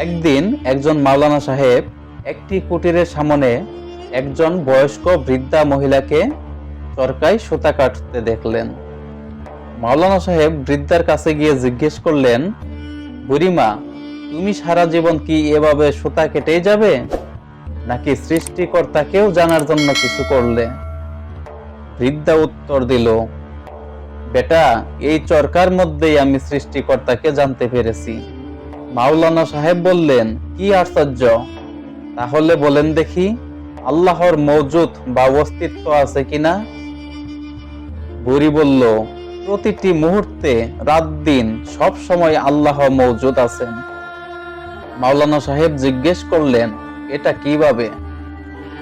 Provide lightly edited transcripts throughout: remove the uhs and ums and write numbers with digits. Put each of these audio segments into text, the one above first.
একদিন একজন মাওলানা সাহেব একটি কুটিরের সামনে একজন বয়স্ক বৃদ্ধা মহিলাকে চরকায় সুতা কাটতে দেখলেন। মাওলানা সাহেব বৃদ্ধার কাছে গিয়ে জিজ্ঞেস করলেন, বুড়িমা, তুমি সারা জীবন কি এভাবে সুতা কেটেই যাবে, নাকি সৃষ্টিকর্তাকেও জানার জন্য কিছু করলে? বৃদ্ধা উত্তর দিল, বেটা, এই চরকার মধ্যেই আমি সৃষ্টিকর্তাকে জানতে পেরেছি। মাওলানা সাহেব বললেন, কি আশ্চর্য! তাহলে বলেন দেখি, আল্লাহর মওজুদ বা অস্তিত্ব আছে কিনা? বুড়ি বলল, প্রতিটি মুহূর্তে, রাত দিন, সব সময় আল্লাহ মওজুদ আছেন। মাওলানা সাহেব জিজ্ঞেস করলেন, এটা কিভাবে?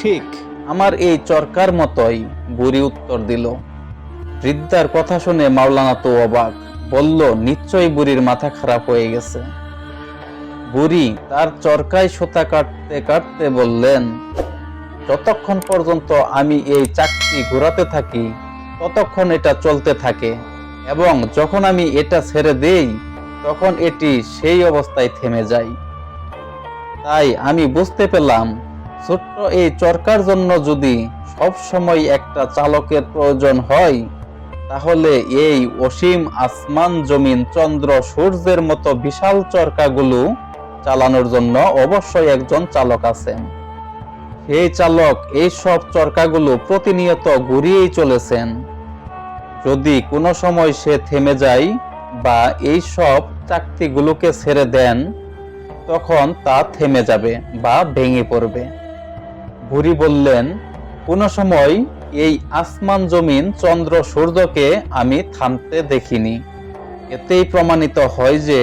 ঠিক আমার এই চরকার মতোই, বুড়ি উত্তর দিল। বৃদ্ধার কথা শুনে মাওলানা তো অবাক, বলল, নিশ্চয়ই বুড়ির মাথা খারাপ হয়ে গেছে। বুড়ি তার চরকায় সুতা কাটতে কাটতে বললেন, যতক্ষণ পর্যন্ত আমি এই চাকতি ঘোরাতে থাকি ততক্ষণ এটা চলতে থাকে, এবং যখন আমি এটা ছেড়ে দেই তখন এটি সেই অবস্থায় থেমে যায়। তাই আমি বুঝতে পেলাম, ছোট্ট এই চরকার জন্য যদি সব সময় একটা চালকের প্রয়োজন হয়, তাহলে এই অসীম আসমান, জমিন, চন্দ্র, সূর্যের মতো বিশাল চরকাগুলো চালানোর জন্য অবশ্যই একজন চালক আছেন। সেই চালক এই সব চরকাগুলো প্রতিনিয়ত ঘুরিয়েই চলেছেন। যদি কোনো সময় সে থেমে যায় বা এই সব চাকতিগুলোকে ছেড়ে দেন, তখন তা থেমে যাবে বা ভেঙে পড়বে। বুড়ি বললেন, কোনো সময় এই আসমান, জমিন, চন্দ্র, সূর্যকে আমি থামতে দেখিনি। এতেই প্রমাণিত হয় যে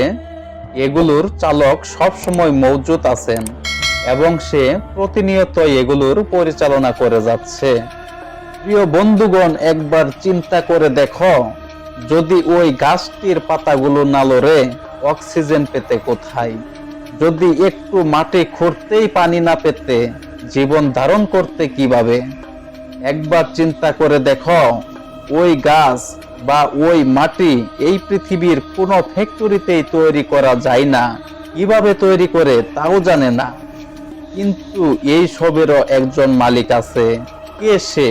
এগুলোর চালক সব সময় মওজুদ আছেন এবং সে প্রতিনিয়ত এগুলোর পরিচালনা করে যাচ্ছে। প্রিয় বন্ধুগণ, একবার চিন্তা করে দেখো, যদি ওই গাছটির পাতাগুলো না লড়ে, অক্সিজেন পেতে কোথায়? যদি একটু মাটি খুঁড়তেই পানি না পেতে, জীবন ধারণ করতে কিভাবে? একবার চিন্তা করে দেখো, ওই গাছ বা ওই মাটি এই পৃথিবীর কোনো ফ্যাক্টরিতেই তৈরি করা যায় না, কিভাবে তৈরি করে তাও জানে না। কিন্তু এই সবেরও একজন মালিক আছে। কে সে?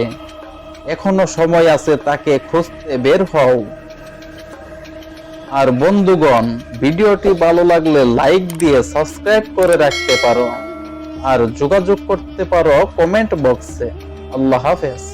এখনো সময় আছে, তাকে খুঁজতে বের হও। আর বন্ধুগণ, ভিডিওটি ভালো লাগলে লাইক দিয়ে সাবস্ক্রাইব করে রাখতে পারো, আর যোগাযোগ করতে পারো কমেন্ট বক্সে। আল্লাহ হাফেজ।